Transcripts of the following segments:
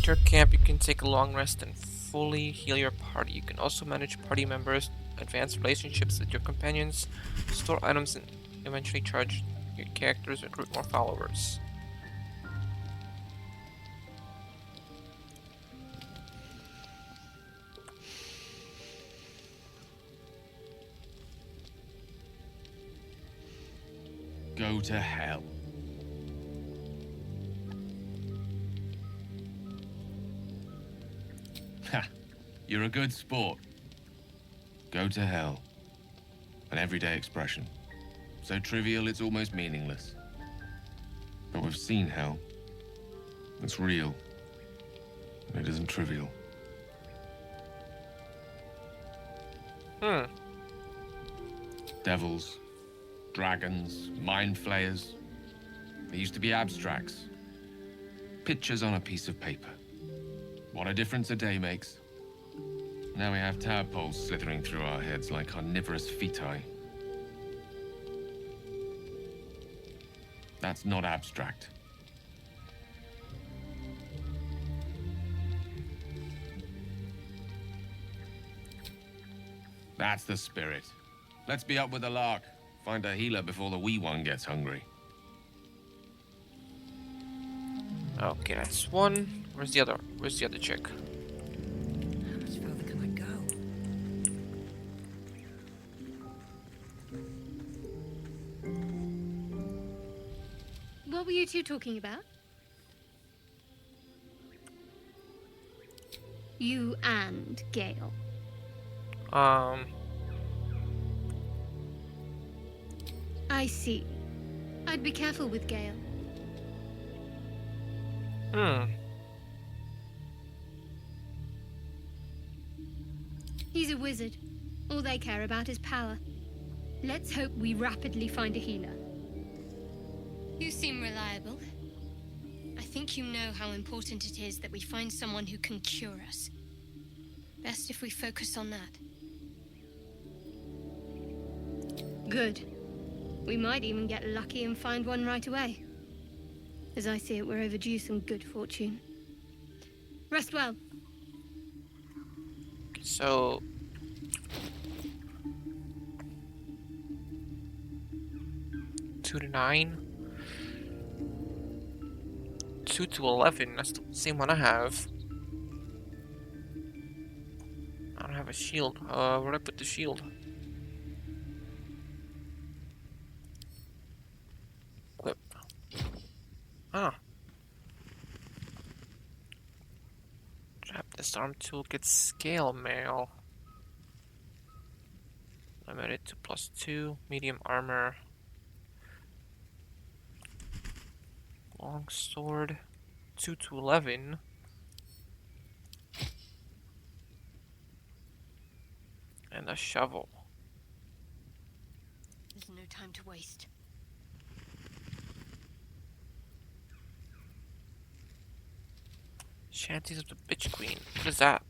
enter camp, you can take a long rest and fully heal your party. You can also manage party members, advance relationships with your companions, store items, and eventually charge your characters and recruit more followers. Go to hell. Ha! You're a good sport. Go to hell. An everyday expression. So trivial it's almost meaningless. But we've seen hell. It's real. And it isn't trivial. Devils, dragons, mind flayers. They used to be abstracts. Pictures on a piece of paper. What a difference a day makes. Now we have tadpoles slithering through our heads like carnivorous feti. That's not abstract. That's the spirit. Let's be up with the lark. Find a healer before the wee one gets hungry. Okay, that's one. Where's the other? Where's the other chick? How much further can I go? What were you two talking about? You and Gale. I see. I'd be careful with Gale. He's a wizard. All they care about is power. Let's hope we rapidly find a healer. You seem reliable. I think you know how important it is that we find someone who can cure us. Best if we focus on that. Good. We might even get lucky and find one right away. As I see it, we're overdue some good fortune. Rest well. So... Two to 9. 2 to 11. That's the same one I have. I don't have a shield. Where'd I put the shield? Equip. Ah. Trap disarm toolkit scale mail. Limited to +2. Medium armor. Long sword. 2 to 11. And a shovel. There's no time to waste. Shanties of the Bitch Queen. What is that?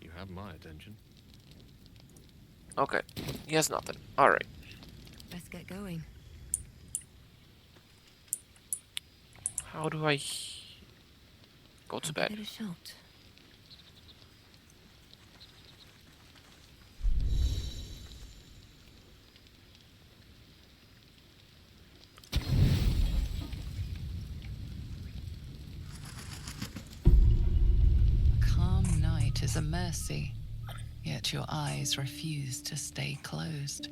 You have my attention. Okay. He has nothing. Alright. Let's get going. How do I go to I'll bed? give it a shot. Calm night is a mercy, yet your eyes refuse to stay closed.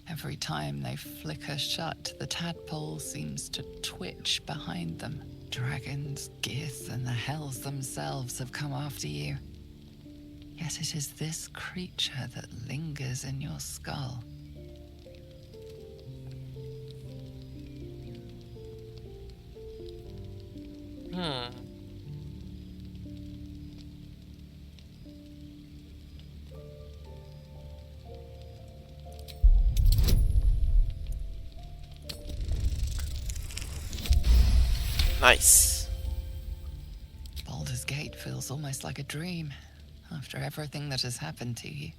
Every time they flicker shut, the tadpole seems to twitch behind them. Dragons, geese, and the hells themselves have come after you. Yet it is this creature that lingers in your skull. Nice. Baldur's Gate feels almost like a dream, after everything that has happened to you.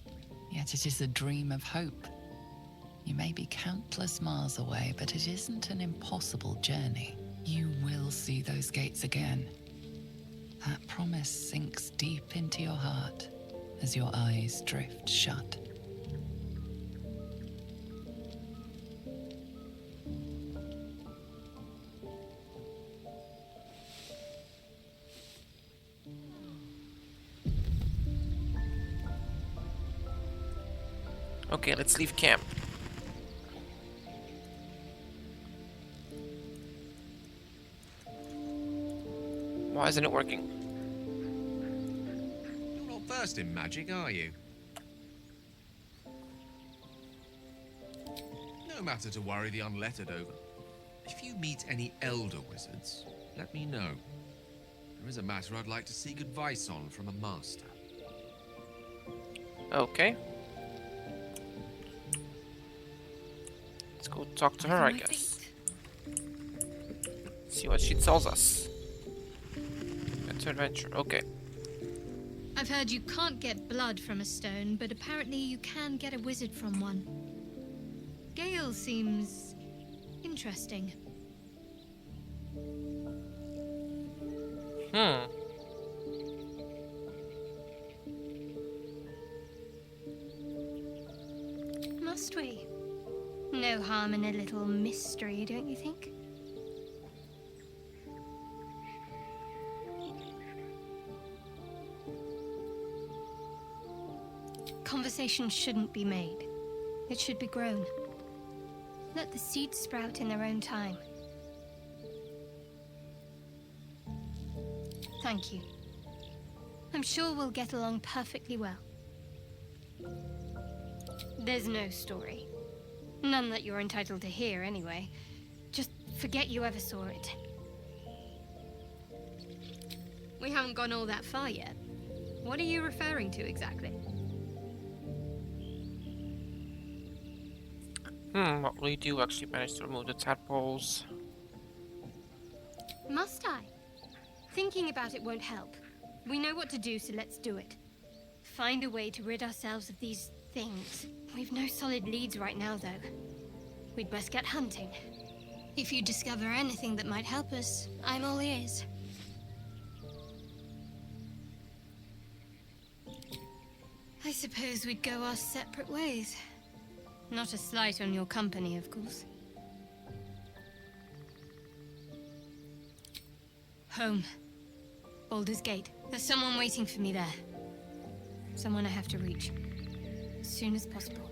Yet it is a dream of hope. You may be countless miles away, but it isn't an impossible journey. You will see those gates again. That promise sinks deep into your heart as your eyes drift shut. Okay, let's leave camp. Why isn't it working? You're not versed in magic, are you? No matter to worry the unlettered over. If you meet any elder wizards, let me know. There is a matter I'd like to seek advice on from a master. Okay. Let's go talk to her, I guess. See what she tells us. Into adventure, okay. I've heard you can't get blood from a stone, but apparently you can get a wizard from one. Gale seems interesting. Must we? No harm in a little mystery, don't you think? Conversation shouldn't be made. It should be grown. Let the seeds sprout in their own time. Thank you. I'm sure we'll get along perfectly well. There's no story. None that you're entitled to hear, anyway. Just forget you ever saw it. We haven't gone all that far yet. What are you referring to exactly? What will you do? Actually manage to remove the tadpoles. Must I? Thinking about it won't help. We know what to do, so let's do it. Find a way to rid ourselves of these things. We've no solid leads right now, though. We'd best get hunting. If you discover anything that might help us, I'm all ears. I suppose we'd go our separate ways. Not a slight on your company, of course. Home. Baldur's Gate. There's someone waiting for me there. Someone I have to reach. As soon as possible.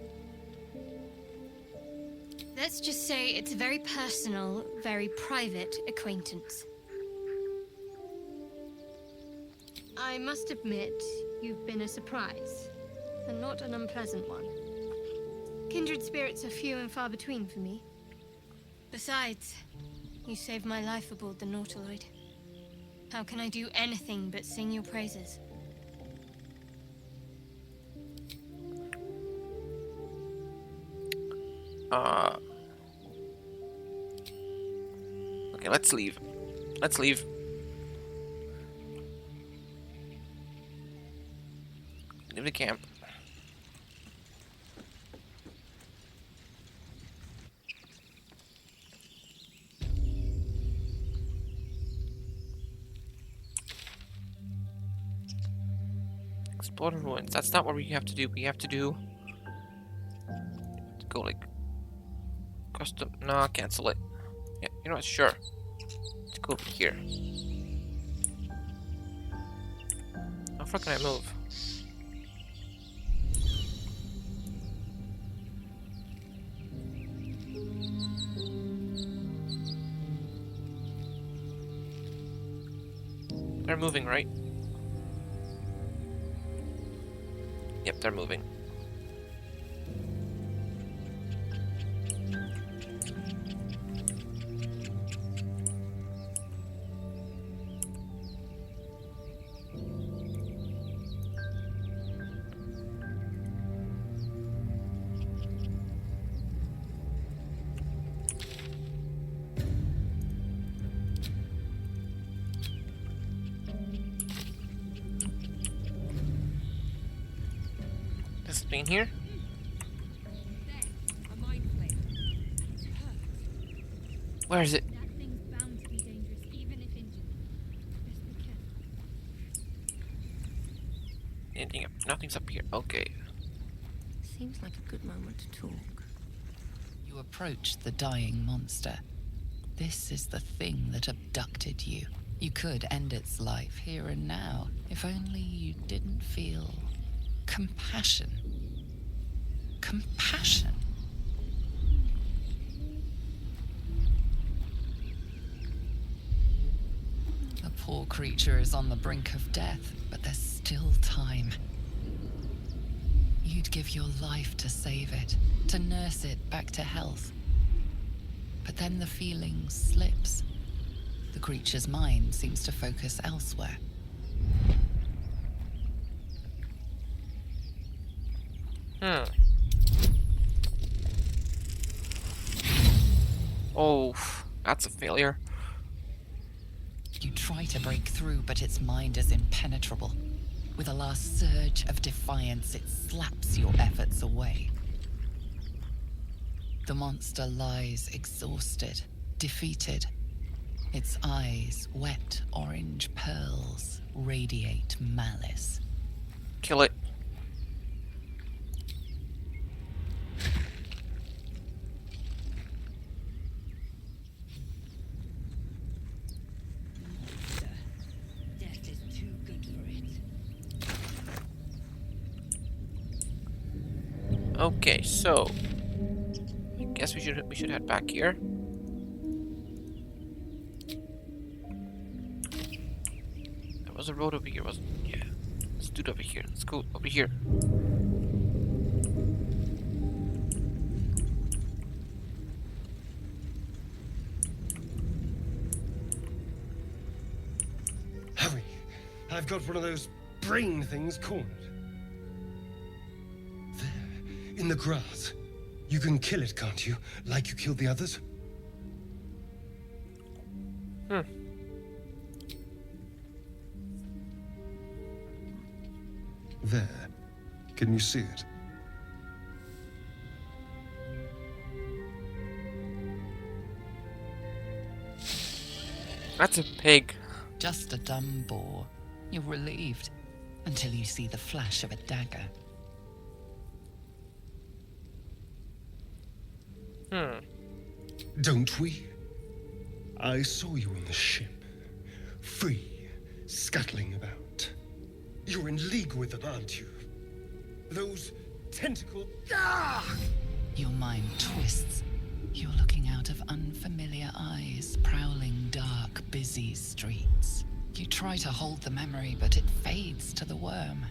Let's just say it's a very personal, very private acquaintance. I must admit, you've been a surprise. And not an unpleasant one. Kindred spirits are few and far between for me. Besides, you saved my life aboard the Nautiloid. How can I do anything but sing your praises? Okay, let's leave. Let's leave. Leave the camp. Explore the ruins. That's not what we have to do. We have to do... go like... custom... Nah, cancel it. Yeah, you know what? Sure. Let's go over here. How far can I move? They're moving, right? Yep, they're moving. Discipline here. A mindful Where is it? That thing's bound to be dangerous, even if injured. Best be careful. Anything up? Nothing's up here. Okay. Seems like a good moment to talk. You approach the dying monster. This is the thing that abducted you. You could end its life here and now, if only you didn't feel compassion. Compassion. The poor creature is on the brink of death, but there's still time. You'd give your life to save it, to nurse it back to health. But then the feeling slips. The creature's mind seems to focus elsewhere. Oh, that's a failure. You try to break through, but its mind is impenetrable. With a last surge of defiance, it slaps your efforts away. The monster lies exhausted, defeated. Its eyes, wet orange pearls, radiate malice. Kill it. Death is too good for it. Okay, so I guess we should head back here. There was a road over here, wasn't it? Yeah. Let's do it over here. Let's go over here. Hurry! I've got one of those brain things cornered. There, in the grass. You can kill it, can't you? Like you killed the others? There. Can you see it? That's a pig. Just a dumb boar. You're relieved until you see the flash of a dagger. Don't we? I saw you on the ship. Free, scuttling about. You're in league with them, aren't you? Those tentacle... Ah! Your mind twists. You're looking out of unfamiliar eyes, prowling dark, busy streets. You try to hold the memory, but it fades to the worm.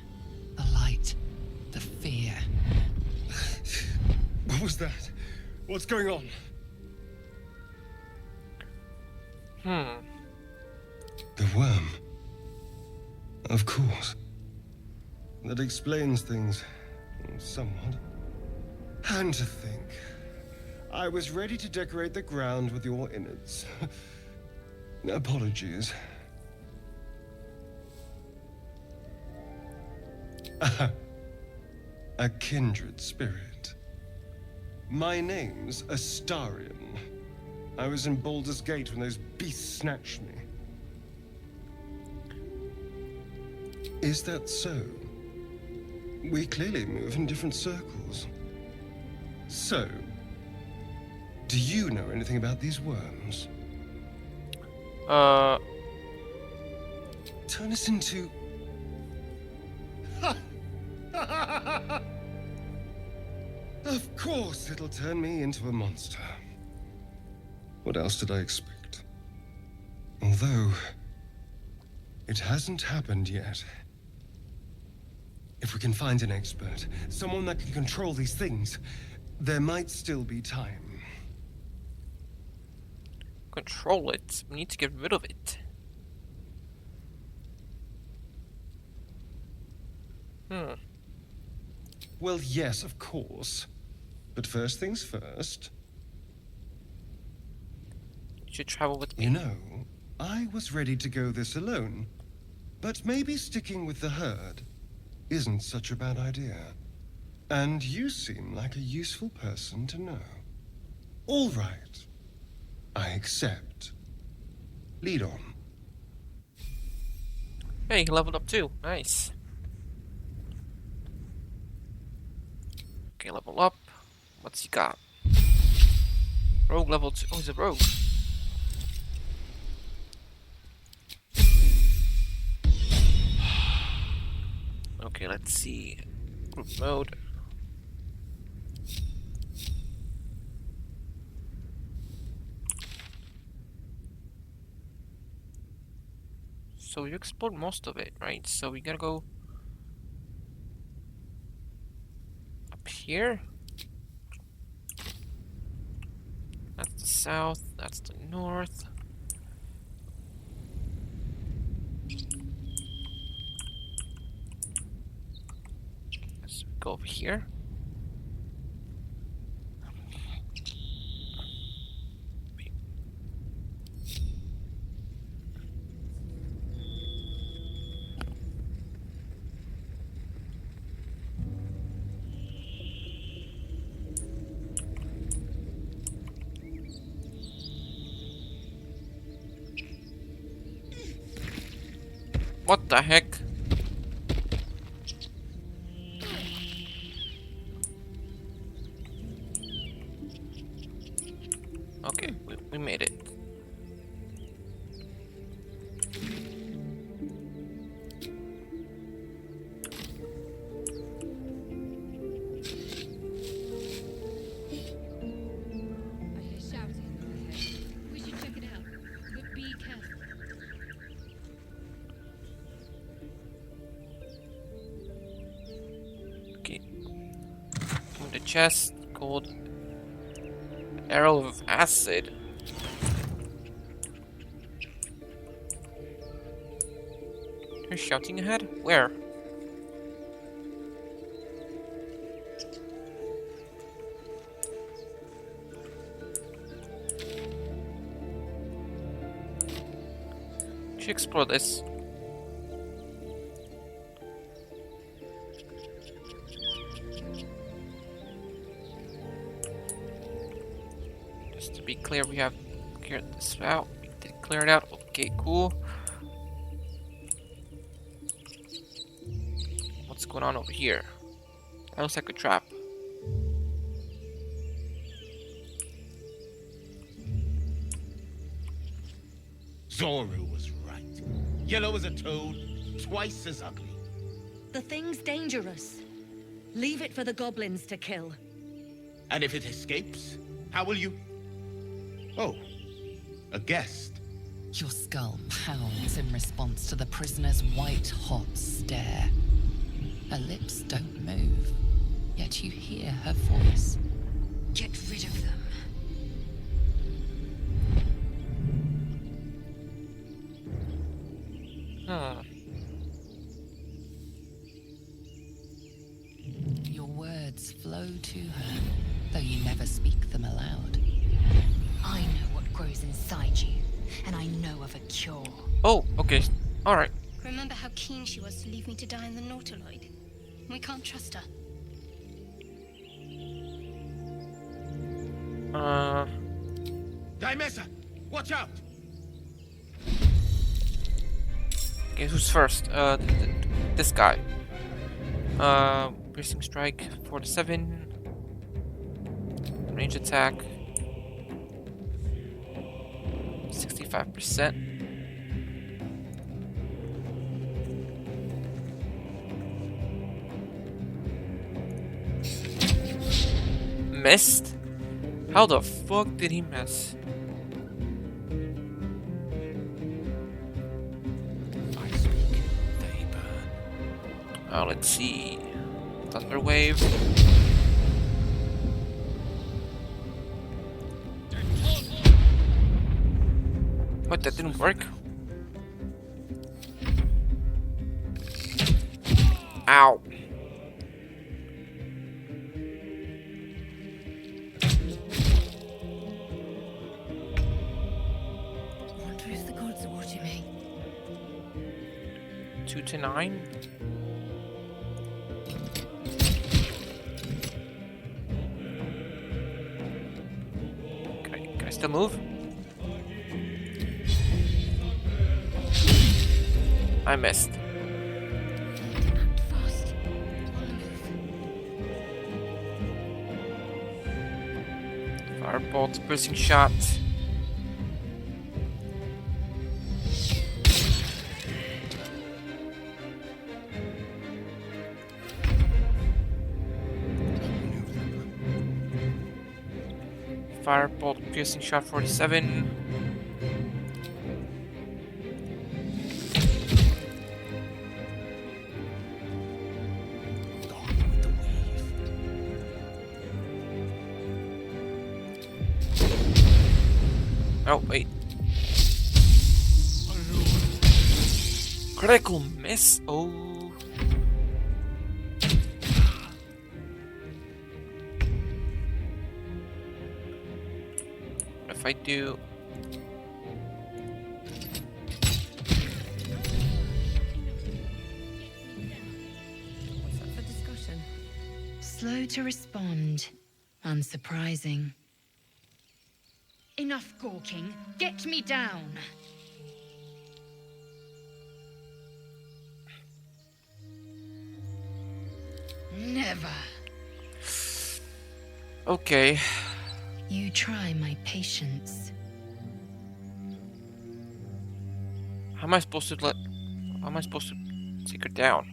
The light, the fear. What was that? What's going on? The worm. Of course. That explains things. Somewhat. And to think, I was ready to decorate the ground with your innards. Apologies. A kindred spirit. My name's Astarion. I was in Baldur's Gate when those beasts snatched me. Is that so? We clearly move in different circles. So, do you know anything about these worms? Turn us into... Of course it'll turn me into a monster. What else did I expect? Although, it hasn't happened yet. If we can find an expert, someone that can control these things, there might still be time. Control it. We need to get rid of it. Well, yes, of course. But first things first. You should travel with me. You know, I was ready to go this alone. But maybe sticking with the herd isn't such a bad idea. And you seem like a useful person to know. All right. I accept. Lead on. Hey, he leveled up too. Nice. Okay, level up. What's he got? Rogue level 2. Oh, he's a rogue. Okay, let's see. Group mode. So we explored most of it, right? So we gotta go up here. That's the south, that's the north. Let's go over here. What the heck? Okay, we made it. I hear shouting ahead. We should check it out, but be careful. Okay. In the chest, gold arrow of acid. You're shouting ahead? Where? We should explore this. Just to be clear, we have cleared this out. We did clear it out. Okay, cool. What's going on over here? That looks like a trap. Zoru was right. Yellow as a toad, twice as ugly. The thing's dangerous. Leave it for the goblins to kill. And if it escapes, how will you... Oh, a guest. Your skull pounds in response to the prisoner's white-hot stare. Her lips don't move, yet you hear her voice. Get rid of them. Huh. Your words flow to her, though you never speak them aloud. I know what grows inside you, and I know of a cure. Oh, okay. Alright. Remember how keen she was to leave me to die in the Nautiloid? We can't trust her. Dimesa, watch out! Okay, who's first? This guy. Piercing strike, 4 to 7. Range attack, 65%. Missed? How the fuck did he miss? I speak, they burn. Let's see. Thunder wave. What, that didn't work? Ow. I wonder if the gods are watching me. 2 to 9. Can I still move? I missed. Act fast. On the move. Firebolt, piercing shot. Firebolt, piercing shot 47. Oh, wait. Critical miss. Oh. If I do. What's up for discussion? Slow to respond. Unsurprising. Enough gawking. Get me down. Never. Okay. You try my patience. How am I supposed to take her down?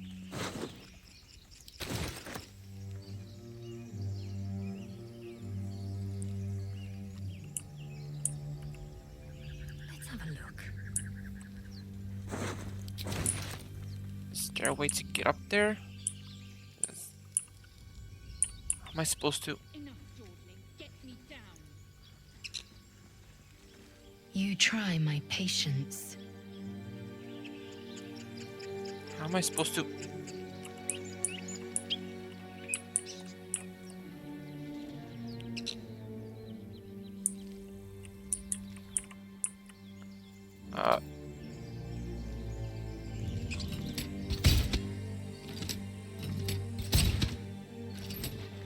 Let's have a look. Is there a way to get up there? How am I supposed to? Enough dawdling. Get me down. You try my patience. How am I supposed to?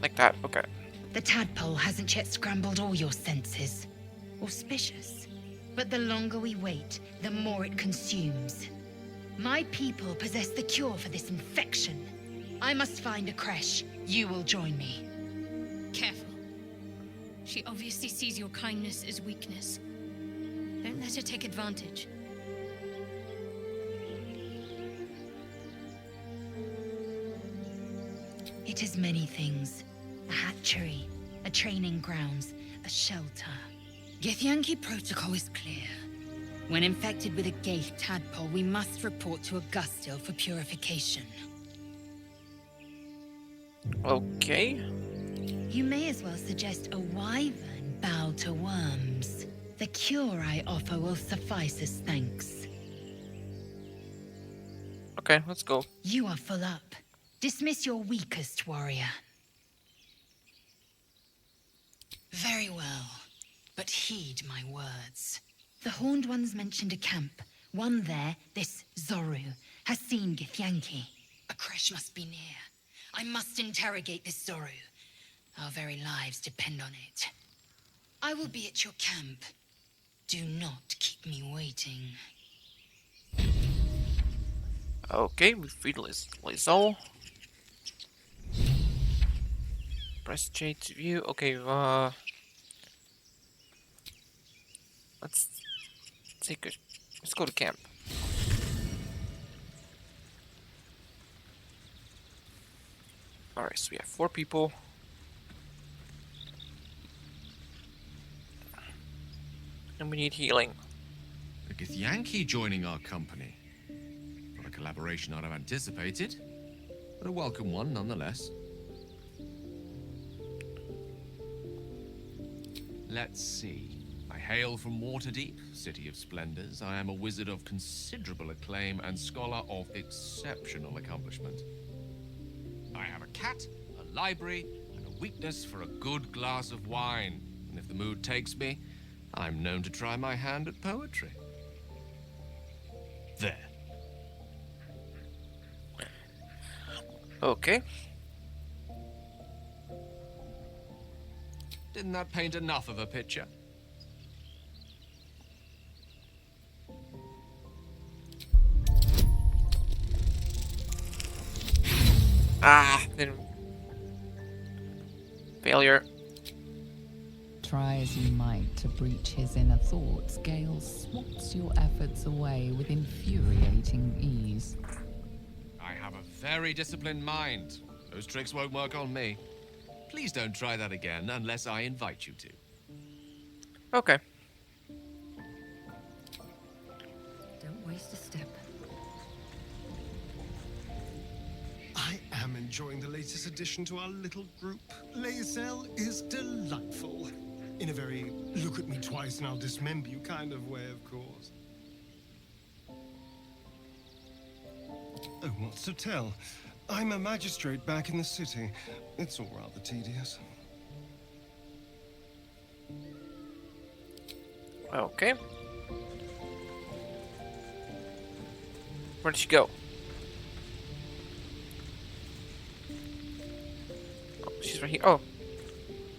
Like that, okay. The tadpole hasn't yet scrambled all your senses. Auspicious. But the longer we wait, the more it consumes. My people possess the cure for this infection. I must find a creche. You will join me. Careful. She obviously sees your kindness as weakness. Don't let her take advantage. It is many things. A hatchery, a training grounds, a shelter. Githyanki protocol is clear. When infected with a Gaith tadpole, we must report to Augustil for purification. Okay. You may as well suggest a wyvern bow to worms. The cure I offer will suffice as thanks. Okay, let's go. You are full up. Dismiss your weakest warrior. Very well, but heed my words. The Horned Ones mentioned a camp. One there, this Zoru, has seen Githyanki. A creche must be near. I must interrogate this Zoru. Our very lives depend on it. I will be at your camp. Do not keep me waiting. Okay, we freed Lizal. Press J to view. Okay, let's go to camp. Alright, so we have 4 people. And we need healing. A Githyanki joining our company. Not a collaboration I'd have anticipated, but a welcome one nonetheless. Let's see. I hail from Waterdeep, City of Splendors. I am a wizard of considerable acclaim and scholar of exceptional accomplishment. I have a cat, a library, and a weakness for a good glass of wine. And if the mood takes me, I'm known to try my hand at poetry. There. Okay. Didn't that paint enough of a picture? Ah, then failure. Try as you might to breach his inner thoughts, Gale swats your efforts away with infuriating ease. I have a very disciplined mind. Those tricks won't work on me. Please don't try that again unless I invite you to. Okay. Don't waste a step. I am enjoying the latest addition to our little group. Lae'zel is delightful. In a very look at me twice and I'll dismember you kind of way, of course. Oh, what's to tell? I'm a magistrate back in the city. It's all rather tedious. Okay. Where did she go? Oh, she's right here. Oh,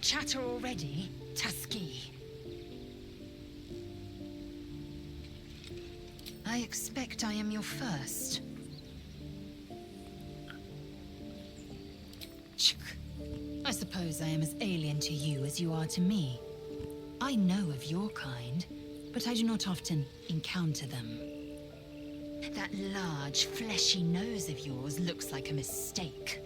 Chatter already, Tusky. I expect I am your first. Chk. I suppose I am as alien to you as you are to me. I know of your kind, but I do not often encounter them. That large, fleshy nose of yours looks like a mistake.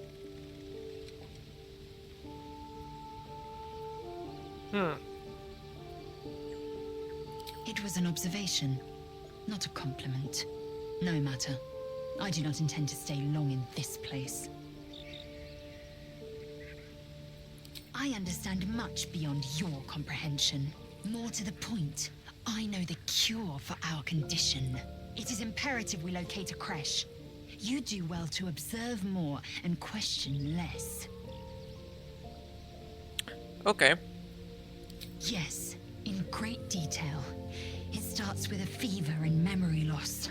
It was an observation, not a compliment. No matter. I do not intend to stay long in this place. I understand much beyond your comprehension. More to the point, I know the cure for our condition. It is imperative we locate a creche. You do well to observe more and question less. okay. Yes, in great detail. It starts with a fever and memory loss.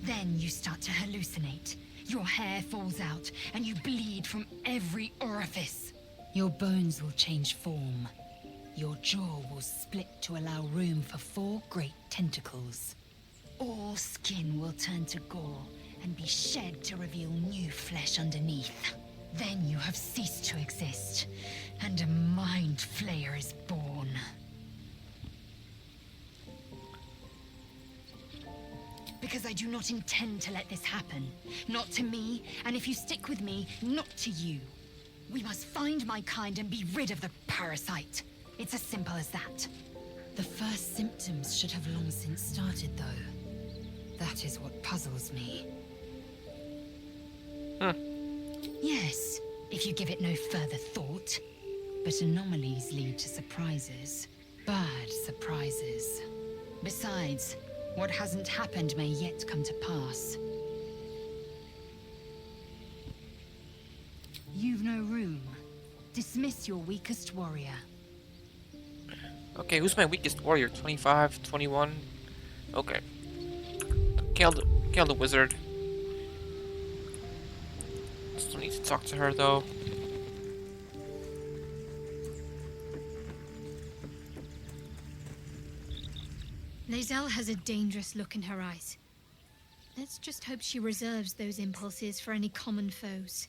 Then you start to hallucinate. Your hair falls out, and you bleed from every orifice. Your bones will change form. Your jaw will split to allow room for 4 great tentacles. All skin will turn to gore and be shed to reveal new flesh underneath. Then you have ceased to exist, and a mind flayer is born. Because I do not intend to let this happen. Not to me, and if you stick with me, not to you. We must find my kind and be rid of the parasite. It's as simple as that. The first symptoms should have long since started, though. That is what puzzles me. Yes, if you give it no further thought. But anomalies lead to surprises. Bad surprises. Besides, what hasn't happened may yet come to pass. You've no room. Dismiss your weakest warrior. Okay, who's my weakest warrior? 25, 21? Okay. Kill the wizard. Still need to talk to her, though. Lae'zel has a dangerous look in her eyes. Let's just hope she reserves those impulses for any common foes.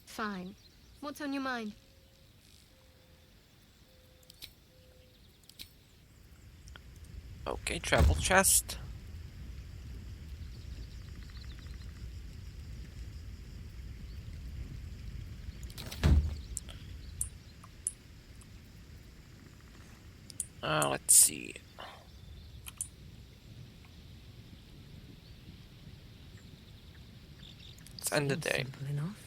Fine. What's on your mind? Okay, travel chest. Let's see. Let's end the day. Simple enough.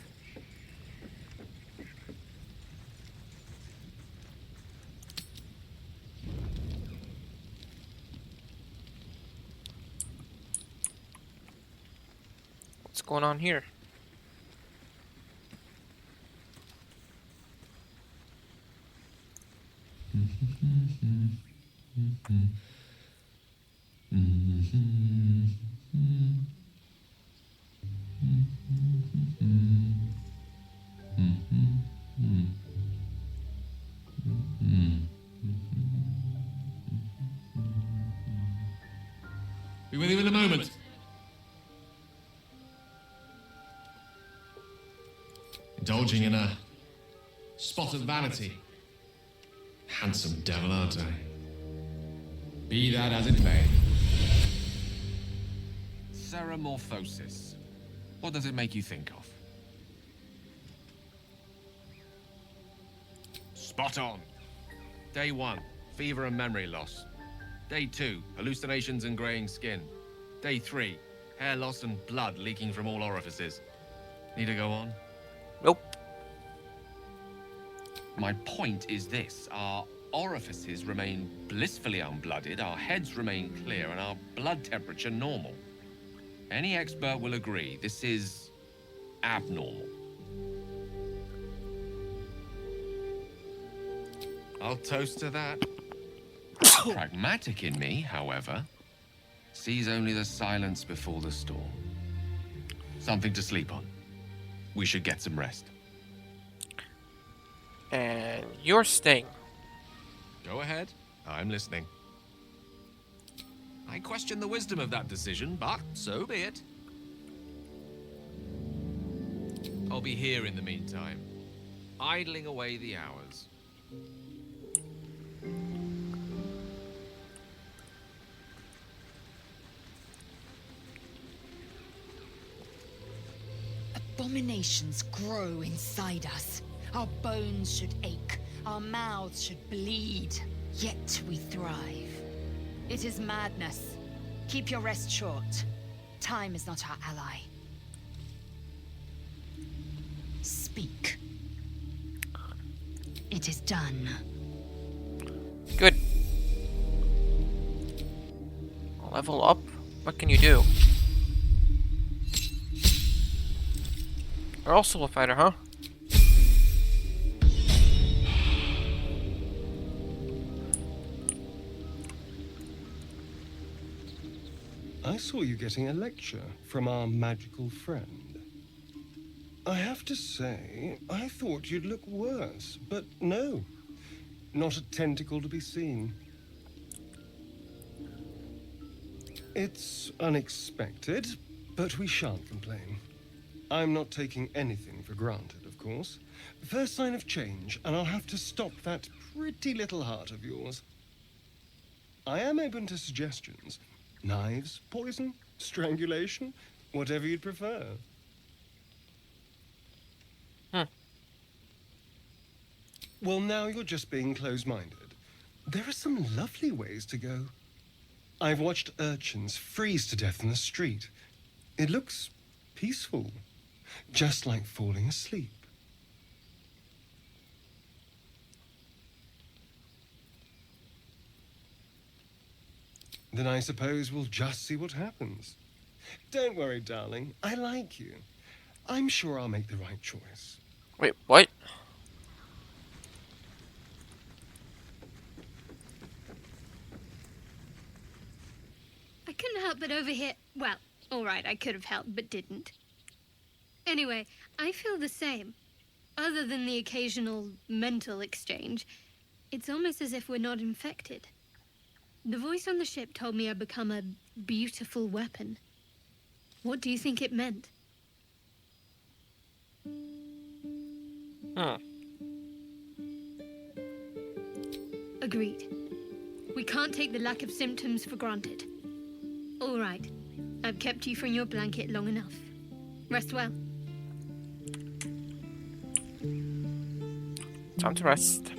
What's going on here? Be with you in a moment. Indulging in a spot of vanity. Handsome devil, aren't I? Be that as it may. Ceramorphosis. What does it make you think of? Spot on. Day 1, fever and memory loss. Day 2, hallucinations and graying skin. Day 3, hair loss and blood leaking from all orifices. Need to go on? Nope. My point is this. Our orifices remain blissfully unblooded, our heads remain clear, and our blood temperature normal. Any expert will agree this is abnormal. I'll toast to that. Pragmatic in me, however, sees only the silence before the storm. Something to sleep on. We should get some rest. And you're staying. Go ahead. I'm listening. I question the wisdom of that decision, but so be it. I'll be here in the meantime, idling away the hours. Abominations grow inside us. Our bones should ache, our mouths should bleed, yet we thrive. It is madness. Keep your rest short. Time is not our ally. Speak. It is done. Good. Level up? What can you do? You're also a fighter, huh? I saw you getting a lecture from our magical friend. I have to say, I thought you'd look worse, but no. Not a tentacle to be seen. It's unexpected, but we shan't complain. I'm not taking anything for granted, of course. First sign of change, and I'll have to stop that pretty little heart of yours. I am open to suggestions. Knives, poison, strangulation, whatever you'd prefer. Well, now you're just being close-minded. There are some lovely ways to go. I've watched urchins freeze to death in the street. It looks peaceful, just like falling asleep. Then I suppose we'll just see what happens. Don't worry, darling. I like you. I'm sure I'll make the right choice. Wait, what? I couldn't help but overhear. Well, alright, I could have helped, but didn't. Anyway, I feel the same. Other than the occasional mental exchange, it's almost as if we're not infected. The voice on the ship told me I'd become a beautiful weapon. What do you think it meant? Agreed. We can't take the lack of symptoms for granted. All right. I've kept you from your blanket long enough. Rest well. Time to rest.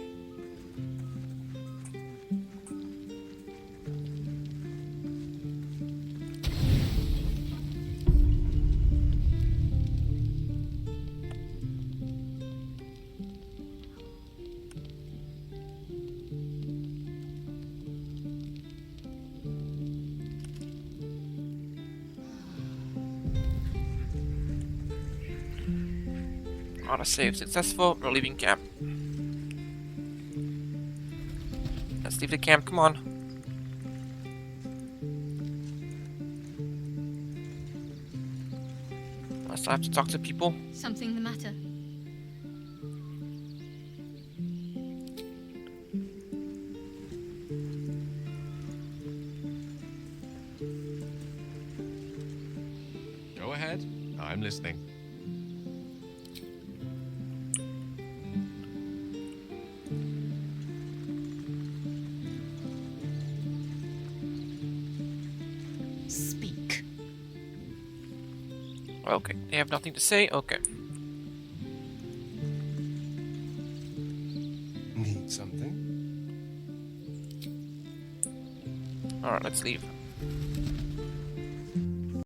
Autosave successful. We're leaving camp. Let's leave the camp. Come on. I still have to talk to people. Something the matter? I'm listening. Speak. Okay, they have nothing to say. Okay. Need something? Alright, let's leave.